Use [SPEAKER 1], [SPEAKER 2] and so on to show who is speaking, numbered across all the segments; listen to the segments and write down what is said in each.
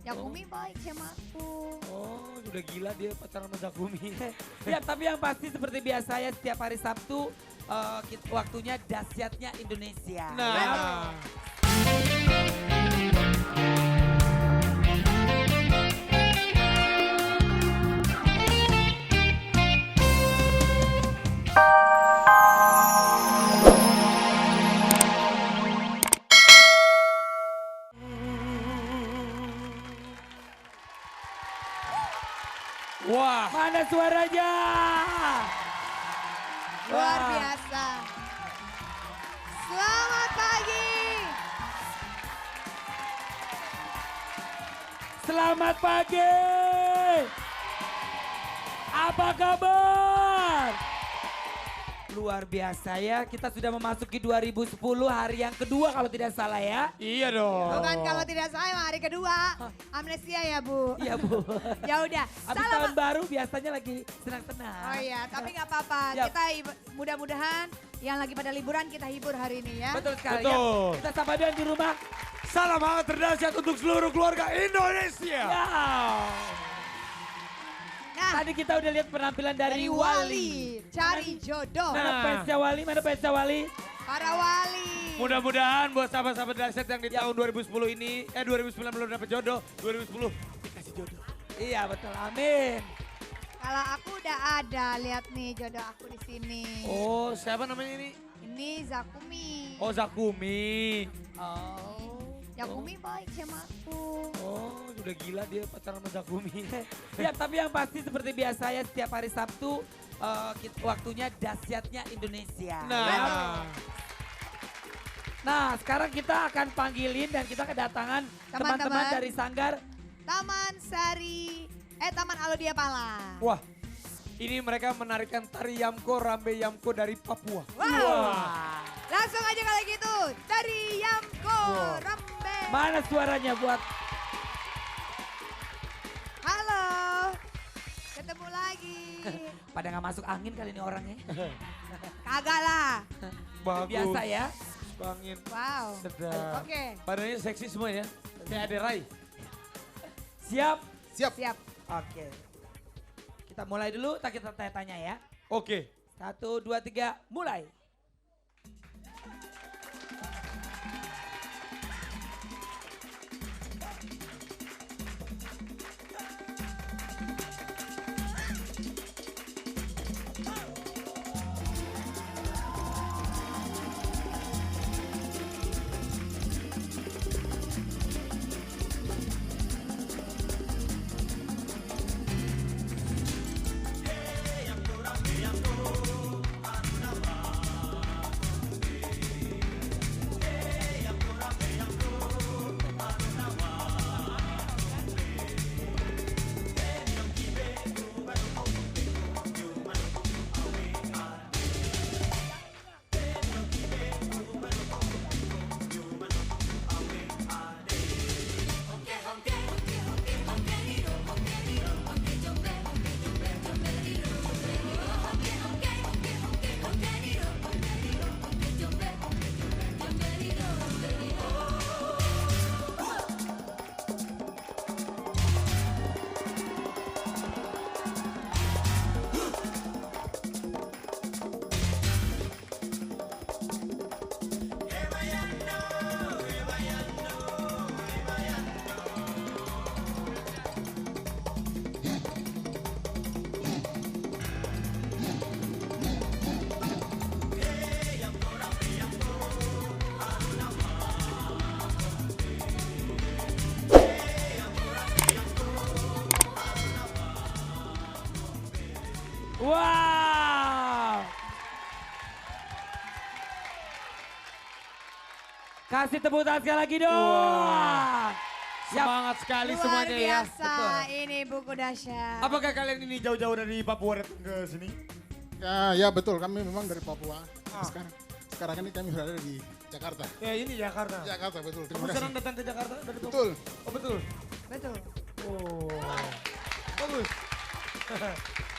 [SPEAKER 1] Yakumi baik sama aku.
[SPEAKER 2] Oh, udah gila dia pacaran sama Zakumi.
[SPEAKER 3] Ya, tapi yang pasti seperti biasa ya setiap hari Sabtu waktunya dahsyatnya Indonesia.
[SPEAKER 2] Nah, wah,
[SPEAKER 3] Mana suaranya?
[SPEAKER 1] Luar
[SPEAKER 3] Wah.
[SPEAKER 1] biasa. Selamat pagi.
[SPEAKER 3] Selamat pagi. Apa kabar? Luar biasa ya, kita sudah memasuki 2010 hari yang kedua kalau tidak salah ya.
[SPEAKER 2] iya dong.
[SPEAKER 1] Bukan kalau tidak salah hari kedua. Amnesia ya Bu.
[SPEAKER 3] Iya Bu.
[SPEAKER 1] Ya udah.
[SPEAKER 3] Habis tahun baru biasanya lagi senang-senang.
[SPEAKER 1] Oh iya, tapi nggak apa-apa.
[SPEAKER 3] Yap.
[SPEAKER 1] Kita mudah-mudahan yang lagi pada liburan kita hibur hari ini ya.
[SPEAKER 3] Betul sekali
[SPEAKER 2] Betul.
[SPEAKER 3] ya. Kita sapa dia di rumah.
[SPEAKER 2] Salam hangat terdahsyat untuk seluruh keluarga Indonesia.
[SPEAKER 3] Ya.
[SPEAKER 1] Nah,
[SPEAKER 3] Tadi kita udah lihat penampilan dari
[SPEAKER 1] dari
[SPEAKER 3] Wali.
[SPEAKER 1] Wali, cari jodoh.
[SPEAKER 3] Mana
[SPEAKER 2] Nah.
[SPEAKER 3] fansnya Wali? Mana fansnya Wali?
[SPEAKER 1] Para Wali.
[SPEAKER 2] Mudah-mudahan buat sahabat-sahabat dahsyat yang di tahun 2010 ini, 2009 belum dapat jodoh, 2010 dikasih jodoh.
[SPEAKER 3] Iya betul, amin.
[SPEAKER 1] Kalau aku udah ada, lihat nih jodoh aku di sini.
[SPEAKER 2] Oh, siapa namanya ini?
[SPEAKER 1] Ini Zakumi.
[SPEAKER 2] Oh, Zakumi.
[SPEAKER 3] Oh.
[SPEAKER 1] Yakumi baik sama aku.
[SPEAKER 2] Oh, udah gila dia pacaran sama Zakumi.
[SPEAKER 3] Ya, tapi yang pasti seperti biasa ya setiap hari Sabtu waktunya dahsyatnya Indonesia.
[SPEAKER 2] Nah,
[SPEAKER 3] Nah, sekarang kita akan panggilin dan kita kedatangan teman-teman
[SPEAKER 1] Teman-teman.
[SPEAKER 3] dari Sanggar.
[SPEAKER 1] Taman Alodia Pala.
[SPEAKER 2] wah, ini mereka menarikan tari Yamko, Rambe Yamko dari Papua.
[SPEAKER 1] Wow. Langsung aja kalau gitu. Dari Yamko,
[SPEAKER 2] Wow.
[SPEAKER 1] Rambe.
[SPEAKER 3] Mana suaranya buat
[SPEAKER 1] Halo. Ketemu lagi.
[SPEAKER 3] pada nggak masuk angin kali ini orangnya.
[SPEAKER 1] Kagak lah.
[SPEAKER 2] Bagus.
[SPEAKER 3] Biasa ya.
[SPEAKER 2] Bangin.
[SPEAKER 1] Wow.
[SPEAKER 2] Sedap.
[SPEAKER 1] Oke,
[SPEAKER 2] Badannya seksi semua ya. Kayak Ade Rai.
[SPEAKER 3] Siap?
[SPEAKER 1] siap.
[SPEAKER 3] Oke. Kita mulai dulu, kita tanya-tanya ya.
[SPEAKER 2] Oke.
[SPEAKER 3] 1, 2, 3, mulai. Wow. Kasih tepuk tangan sekali lagi dong.
[SPEAKER 2] Wah.
[SPEAKER 3] Siap.
[SPEAKER 2] Semangat sekali
[SPEAKER 1] Luar
[SPEAKER 2] semuanya ya.
[SPEAKER 1] biasa, ini buku dahsyat.
[SPEAKER 2] Apakah kalian ini jauh-jauh dari Papua datang ke sini?
[SPEAKER 4] Ya betul, kami memang dari Papua. Sekarang ini kami berada di Jakarta.
[SPEAKER 2] Ya ini Jakarta.
[SPEAKER 4] Jakarta betul.
[SPEAKER 2] Kamu
[SPEAKER 4] Terima
[SPEAKER 2] sekarang
[SPEAKER 4] kasih.
[SPEAKER 2] datang ke Jakarta dari Papua?
[SPEAKER 4] Betul.
[SPEAKER 2] Oh betul.
[SPEAKER 1] Betul.
[SPEAKER 2] Oh. Bagus.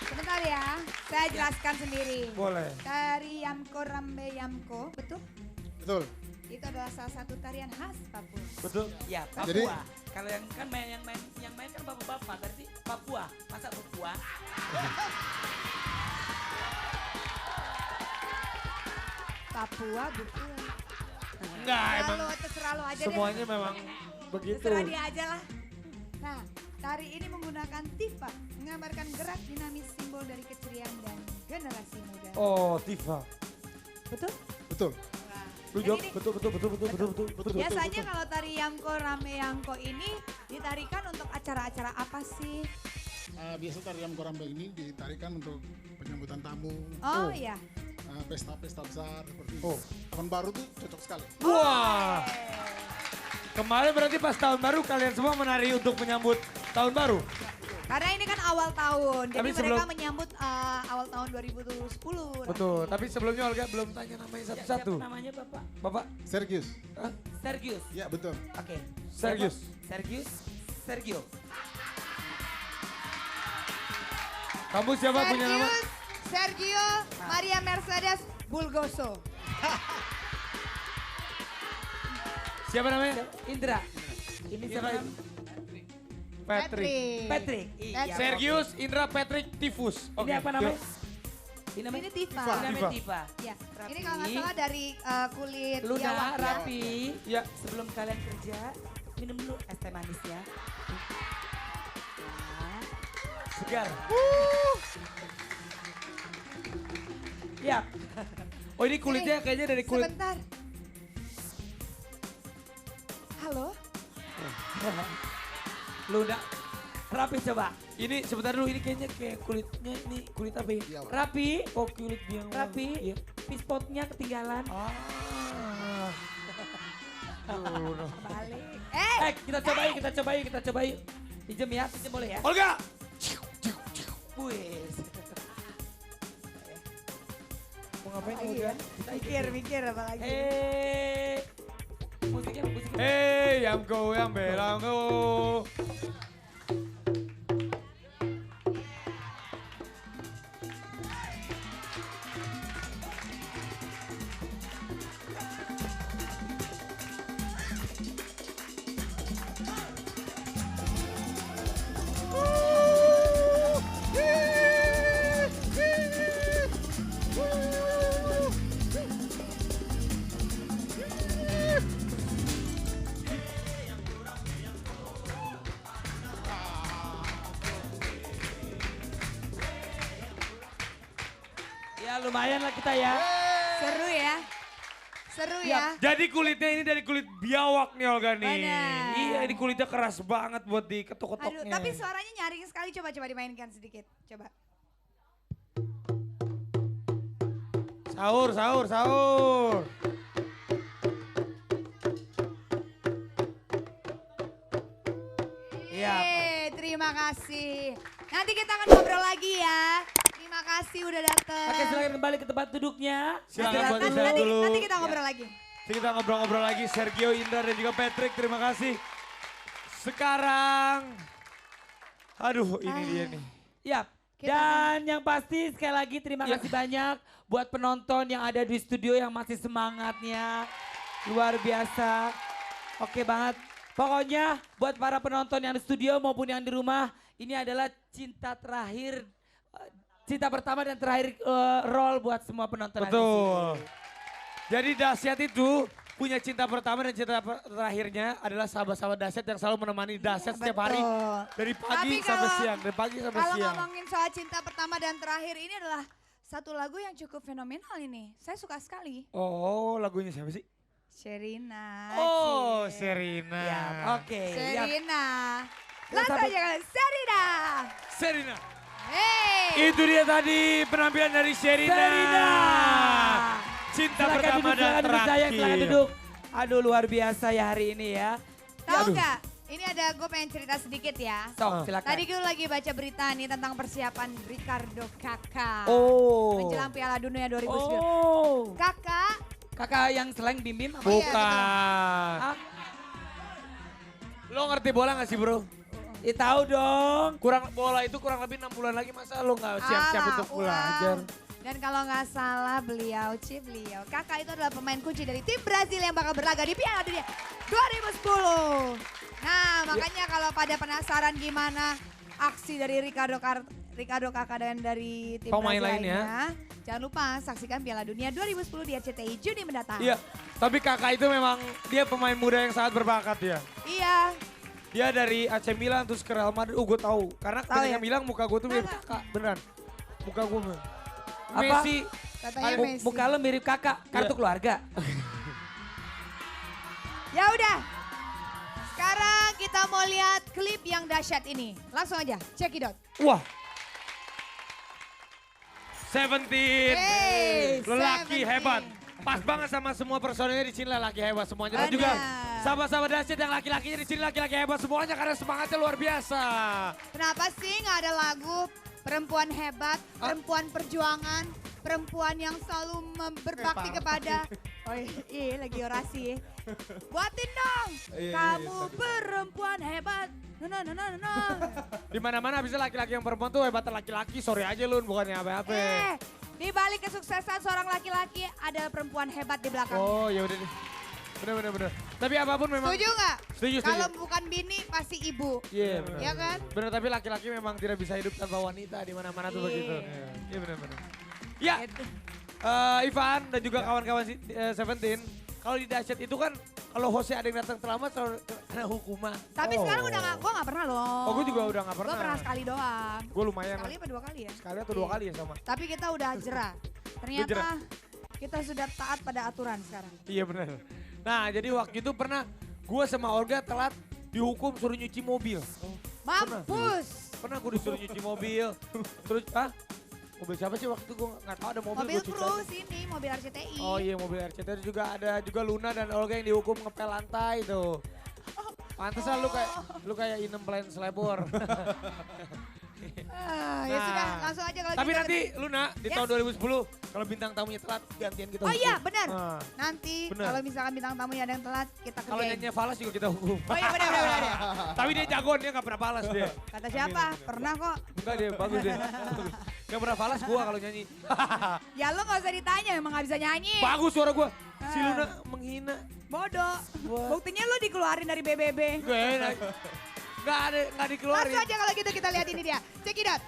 [SPEAKER 1] Sebentar ya, saya jelaskan sendiri.
[SPEAKER 2] Boleh.
[SPEAKER 1] Dari Yamko, Rambe Yamko, betul?
[SPEAKER 4] Betul.
[SPEAKER 1] Itu adalah salah satu tarian khas Papua.
[SPEAKER 2] Betul.
[SPEAKER 3] Ya, Papua.
[SPEAKER 4] Jadi-
[SPEAKER 3] Kalau yang kan yang main kan bapak-bapak, berarti Papua. Masa Papua?
[SPEAKER 1] Papua bukan.
[SPEAKER 2] Enggak, emang
[SPEAKER 1] Terserah lo aja
[SPEAKER 2] semuanya
[SPEAKER 1] deh.
[SPEAKER 2] memang begitu.
[SPEAKER 1] Terserah dia aja lah. Nah, tari ini menggunakan tifa, menggambarkan gerak dinamis simbol dari keceriaan dan generasi muda.
[SPEAKER 2] Oh, Tifa.
[SPEAKER 1] Betul?
[SPEAKER 4] Betul.
[SPEAKER 2] Lu
[SPEAKER 1] Dan
[SPEAKER 2] jawab
[SPEAKER 1] ini-
[SPEAKER 2] betul.
[SPEAKER 1] Biasanya kalau tari Yamko Rame Yamko ini ditarikan untuk acara-acara apa sih?
[SPEAKER 4] Biasa tarian korambe ini ditarikan untuk penyambutan tamu,
[SPEAKER 1] Oh iya.
[SPEAKER 4] pesta-pesta besar seperti
[SPEAKER 2] Oh.
[SPEAKER 4] tahun baru tuh cocok sekali.
[SPEAKER 2] Wah. Kemarin berarti pas tahun baru kalian semua menari untuk menyambut tahun baru.
[SPEAKER 1] Karena ini kan awal tahun, jadi
[SPEAKER 2] Tapi
[SPEAKER 1] mereka
[SPEAKER 2] sebelum-
[SPEAKER 1] menyambut awal tahun 2010.
[SPEAKER 2] Betul, tapi sebelumnya Olga belum tanya namanya satu-satu.
[SPEAKER 3] Siapa namanya Bapak?
[SPEAKER 2] Bapak,
[SPEAKER 4] Sergius.
[SPEAKER 2] Hah?
[SPEAKER 3] Sergius.
[SPEAKER 4] Ya betul.
[SPEAKER 3] Oke.
[SPEAKER 2] Sergius.
[SPEAKER 3] Bapak Sergius. Sergio.
[SPEAKER 2] Kamu siapa punya nama?
[SPEAKER 1] Sergio Maria Mercedes Bulgoso.
[SPEAKER 2] Siapa namanya?
[SPEAKER 3] Indra. Ini siapa?
[SPEAKER 2] Indra. Patrick.
[SPEAKER 3] Patrick. Iya.
[SPEAKER 2] Sergius Indra Patrick Tifus.
[SPEAKER 3] Ini apa namanya? Ini
[SPEAKER 1] Ini
[SPEAKER 3] namanya
[SPEAKER 1] Tifa.
[SPEAKER 3] Ini namanya
[SPEAKER 2] Tifa.
[SPEAKER 3] Tifa.
[SPEAKER 1] Ya.
[SPEAKER 3] Rapi.
[SPEAKER 1] Ini kalau nggak salah dari kulit
[SPEAKER 3] Luna,
[SPEAKER 1] biawak.
[SPEAKER 3] Rapi.
[SPEAKER 2] Ya.
[SPEAKER 3] Sebelum kalian kerja, minum dulu es teh manisnya. Nah,
[SPEAKER 2] Segar.
[SPEAKER 3] ya.
[SPEAKER 2] Oh ini kulitnya kayaknya dari kulit.
[SPEAKER 1] Sebentar. Halo?
[SPEAKER 3] Luna. Rapi coba.
[SPEAKER 2] Ini sebentar dulu, ini kayaknya kayak kulitnya ini kulit apa ya?
[SPEAKER 4] Biawak.
[SPEAKER 3] Rapi.
[SPEAKER 2] Oh kulit biawak.
[SPEAKER 3] Rapi.
[SPEAKER 2] Iya.
[SPEAKER 3] Pispotnya ketinggalan.
[SPEAKER 2] Ah. Aduh, no.
[SPEAKER 1] Balik.
[SPEAKER 3] Kita coba yuk. Pinjem ya, pinjem boleh ya?
[SPEAKER 2] Olga.
[SPEAKER 3] Wih.
[SPEAKER 2] Mau ngapain
[SPEAKER 1] Lagi
[SPEAKER 2] Olga?
[SPEAKER 1] ya? Mikir apa lagi?
[SPEAKER 3] Musiknya.
[SPEAKER 2] Hey, Yamko, Yambelango.
[SPEAKER 3] Ya lumayan lah kita ya.
[SPEAKER 1] Seru ya? Seru ya?
[SPEAKER 2] Jadi kulitnya ini dari kulit biawak nih Olga nih.
[SPEAKER 1] Benar.
[SPEAKER 2] Iya, ini kulitnya keras banget buat
[SPEAKER 1] Aduh,
[SPEAKER 2] diketok-ketoknya.
[SPEAKER 1] tapi suaranya nyaring sekali. Coba dimainkan sedikit. Coba.
[SPEAKER 2] Sahur.
[SPEAKER 3] Iya.
[SPEAKER 1] Terima kasih. Nanti kita akan ngobrol lagi ya. Terima kasih udah datang.
[SPEAKER 3] Oke silakan kembali ke tempat duduknya.
[SPEAKER 2] Silakan buat
[SPEAKER 1] nanti,
[SPEAKER 2] istirahat
[SPEAKER 1] nanti,
[SPEAKER 2] dulu.
[SPEAKER 1] nanti kita ngobrol lagi.
[SPEAKER 2] Nanti kita ngobrol-ngobrol lagi, Sergio, Indra, dan juga Patrick. Terima kasih. Sekarang, aduh ini dia nih.
[SPEAKER 3] Ya. Dan yang pasti sekali lagi terima
[SPEAKER 2] Ya.
[SPEAKER 3] kasih banyak buat penonton yang ada di studio yang masih semangatnya. Luar biasa. Oke banget. Pokoknya buat para penonton yang di studio maupun yang di rumah, ini adalah cinta terakhir, cinta pertama dan terakhir role buat semua penonton. ada di
[SPEAKER 2] Betul.
[SPEAKER 3] sini.
[SPEAKER 2] Jadi dahsyat itu punya cinta pertama dan cinta terakhirnya adalah sahabat-sahabat dahsyat yang selalu menemani dahsyat setiap hari.
[SPEAKER 1] Betul.
[SPEAKER 2] Dari pagi
[SPEAKER 1] Tapi
[SPEAKER 2] sampai
[SPEAKER 1] kalau-
[SPEAKER 2] siang, dari pagi sampai
[SPEAKER 1] Kalau
[SPEAKER 2] siang.
[SPEAKER 1] ngomongin soal cinta pertama dan terakhir ini adalah satu lagu yang cukup fenomenal ini. Saya suka sekali.
[SPEAKER 2] Oh, lagunya siapa sih?
[SPEAKER 1] Sherina.
[SPEAKER 2] Oh,
[SPEAKER 1] Cie.
[SPEAKER 2] Serina.
[SPEAKER 3] Ya, oke. Ya,
[SPEAKER 1] Serina.
[SPEAKER 3] Ya,
[SPEAKER 1] Langsung
[SPEAKER 3] sampai-
[SPEAKER 1] aja kalian. Serina.
[SPEAKER 2] Serina.
[SPEAKER 1] Hey.
[SPEAKER 2] Itu dia tadi penampilan dari Sherina.
[SPEAKER 3] Serina.
[SPEAKER 2] Cinta
[SPEAKER 3] Silakan
[SPEAKER 2] pertama
[SPEAKER 3] duduk,
[SPEAKER 2] dan
[SPEAKER 3] silakan duduk,
[SPEAKER 2] terakhir.
[SPEAKER 3] sayang, silakan duduk. Aduh luar biasa ya hari ini ya.
[SPEAKER 1] Tahu
[SPEAKER 2] Aduh.
[SPEAKER 1] nggak? Ini ada gue pengen cerita sedikit ya.
[SPEAKER 3] Sok silakan.
[SPEAKER 1] Tadi gue lagi baca berita nih tentang persiapan Ricardo Kakak.
[SPEAKER 3] Oh.
[SPEAKER 1] Menjelang Piala Dunia 2009.
[SPEAKER 3] Oh.
[SPEAKER 1] Kakak,
[SPEAKER 3] Kakak yang slang bim-bim apa?
[SPEAKER 1] Iya,
[SPEAKER 2] Bukan.
[SPEAKER 3] Ah,
[SPEAKER 2] Lo ngerti bola gak sih bro?
[SPEAKER 3] ya tahu dong.
[SPEAKER 2] Bola itu kurang lebih 6 bulan lagi, masa lo gak siap-siap
[SPEAKER 1] Alah,
[SPEAKER 2] untuk
[SPEAKER 1] uang.
[SPEAKER 2] belajar?
[SPEAKER 1] Dan kalau nggak salah beliau, kakak itu adalah pemain kunci dari tim Brazil yang bakal berlaga di Piala Dunia 2010. Nah makanya kalau pada penasaran gimana aksi dari Ricardo kakak dan dari tim
[SPEAKER 2] Pemain
[SPEAKER 1] Brazil
[SPEAKER 2] lainnya.
[SPEAKER 1] jangan lupa saksikan Piala Dunia 2010 di RCTI Juni mendatang.
[SPEAKER 2] Iya, tapi kakak itu memang dia pemain muda yang sangat berbakat ya.
[SPEAKER 1] Iya.
[SPEAKER 2] Dia dari AC Milan terus ke Real Madrid, gue tahu. Karena
[SPEAKER 1] Tahu
[SPEAKER 2] ketika
[SPEAKER 1] ya?
[SPEAKER 2] bilang muka gue tuh mirip kakak, beneran. Muka gue
[SPEAKER 3] Apa?
[SPEAKER 2] Messi.
[SPEAKER 1] Katanya
[SPEAKER 3] Mu-
[SPEAKER 1] Messi.
[SPEAKER 3] Muka lo mirip kakak, kartu
[SPEAKER 2] Iya.
[SPEAKER 3] keluarga.
[SPEAKER 1] Ya udah. Sekarang kita mau lihat klip yang dahsyat ini. Langsung aja, cekidot.
[SPEAKER 2] Wah. Seventeen.
[SPEAKER 1] Hey,
[SPEAKER 2] Lelaki
[SPEAKER 1] 17.
[SPEAKER 2] hebat. Pas banget sama semua personilnya di sini lelaki hebat semuanya. Dan
[SPEAKER 1] Benar.
[SPEAKER 2] juga sahabat-sahabat dahsyat yang laki-lakinya di sini laki-laki hebat semuanya karena semangatnya luar biasa.
[SPEAKER 1] Kenapa sih nggak ada lagu perempuan hebat, perempuan perjuangan, perempuan yang selalu berbakti kepada... Oh iya lagi orasi ya. Buatin dong. Kamu perempuan hebat. No.
[SPEAKER 2] Di mana-mana bisa laki-laki yang perempuan tuh hebatan laki-laki. Sorry aja Lun, bukannya apa-apa.
[SPEAKER 1] Di balik kesuksesan seorang laki-laki ada perempuan hebat di belakangnya.
[SPEAKER 2] Oh ya udah deh. Bener. Tapi apapun memang.
[SPEAKER 1] Setuju nggak?
[SPEAKER 2] Setuju.
[SPEAKER 1] Kalau bukan bini pasti ibu.
[SPEAKER 2] Iya benar.
[SPEAKER 1] Ya kan?
[SPEAKER 2] Bener, tapi laki-laki memang tidak bisa hidup tanpa wanita di mana-mana tuh
[SPEAKER 1] Iya.
[SPEAKER 2] begitu. Iya benar. Ya,
[SPEAKER 1] Gitu.
[SPEAKER 2] Ivan dan juga kawan-kawan Seventeen, kalau di dahsyat itu kan kalau hostnya ada yang datang terlambat selalu kena hukuman.
[SPEAKER 1] Tapi sekarang udah nggak, gue nggak pernah loh.
[SPEAKER 2] Oh, gue juga udah nggak
[SPEAKER 1] Gue
[SPEAKER 2] pernah.
[SPEAKER 1] pernah sekali doang.
[SPEAKER 2] Gue lumayan
[SPEAKER 1] Sekali
[SPEAKER 2] lah.
[SPEAKER 1] apa 2 kali ya?
[SPEAKER 2] Sekali atau 2 kali ya sama.
[SPEAKER 1] Tapi kita udah jerah. Ternyata kita sudah taat pada aturan sekarang.
[SPEAKER 2] Iya benar. Nah jadi waktu itu pernah gue sama Olga telat dihukum suruh nyuci mobil.
[SPEAKER 1] Mampus.
[SPEAKER 2] Pernah gue disuruh nyuci mobil. Terus mobil siapa sih waktu itu gue nggak tahu ada mobil.
[SPEAKER 1] Mobil
[SPEAKER 2] gua cuci
[SPEAKER 1] kru
[SPEAKER 2] aja.
[SPEAKER 1] sini, mobil RCTI.
[SPEAKER 2] Oh iya mobil RCTI juga ada juga Luna dan Olga yang dihukum ngepel lantai tuh. Pantesan lu kayak inem plan selebor.
[SPEAKER 1] Ya sudah, langsung aja kalau
[SPEAKER 2] Tapi
[SPEAKER 1] gitu.
[SPEAKER 2] nanti Luna di
[SPEAKER 1] Yes.
[SPEAKER 2] tahun 2010 kalau bintang tamunya telat gantian kita
[SPEAKER 1] Oh
[SPEAKER 2] hukum.
[SPEAKER 1] iya benar.
[SPEAKER 2] Ah.
[SPEAKER 1] Nanti
[SPEAKER 2] Benar.
[SPEAKER 1] kalau misalkan bintang tamunya ada yang telat, kita
[SPEAKER 2] Kalau
[SPEAKER 1] kerjain.
[SPEAKER 2] nyanyi falas juga kita hukum.
[SPEAKER 1] Oh iya benar.
[SPEAKER 2] Tapi dia jagoan, dia gak pernah falas dia.
[SPEAKER 1] Kata siapa? Pernah kok.
[SPEAKER 2] Enggak dia, bagus dia. Gak pernah falas gua kalau nyanyi.
[SPEAKER 1] Ya lo gak usah ditanya, emang gak bisa nyanyi.
[SPEAKER 2] Bagus suara gua. Si
[SPEAKER 1] Ah.
[SPEAKER 2] Luna menghina.
[SPEAKER 1] Bodoh.
[SPEAKER 2] Wah.
[SPEAKER 1] Buktinya lo dikeluarin dari BBB.
[SPEAKER 2] Gue enak. Gak dikeluarin.
[SPEAKER 1] Langsung aja kalau gitu kita lihat ini dia. Cekidot.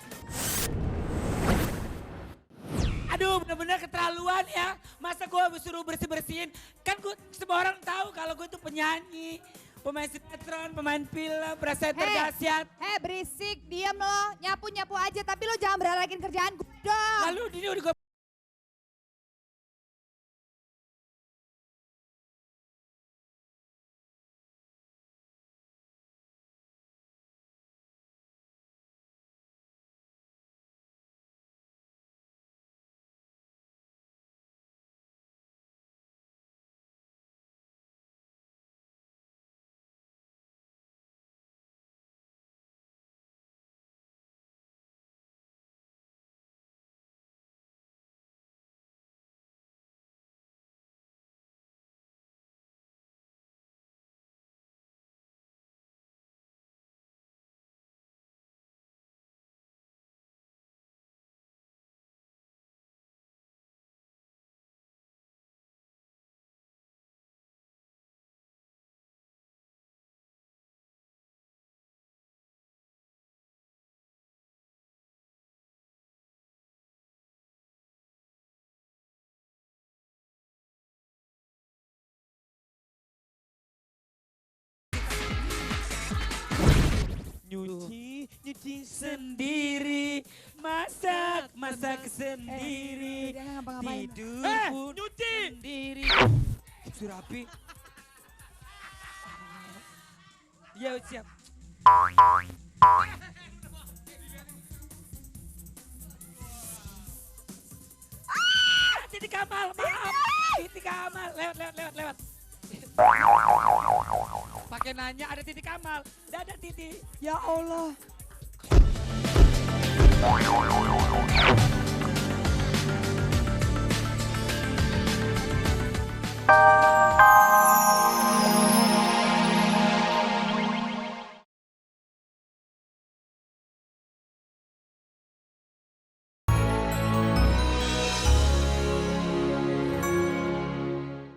[SPEAKER 3] Aduh bener-bener keterlaluan ya. Masa gue suruh bersih-bersihin. Kan gue semua orang tahu kalau gue itu penyanyi. Pemain sinetron, pemain film, presenter dahsyat.
[SPEAKER 1] Berisik, diam lo. Nyapu-nyapu aja, tapi lo jangan beralakin kerjaan gue dong.
[SPEAKER 3] Lalu ini udah gue
[SPEAKER 2] Nyuci
[SPEAKER 3] sendiri, masak sendiri,
[SPEAKER 1] Dia nggak ngapa-ngapain.
[SPEAKER 3] tidur pun sendiri. Surapi. Ya siap. Titik Kamal, maaf. Titik Kamal, lewat. Pakai nanya ada titik Kamal, ada titik.
[SPEAKER 1] Ya Allah.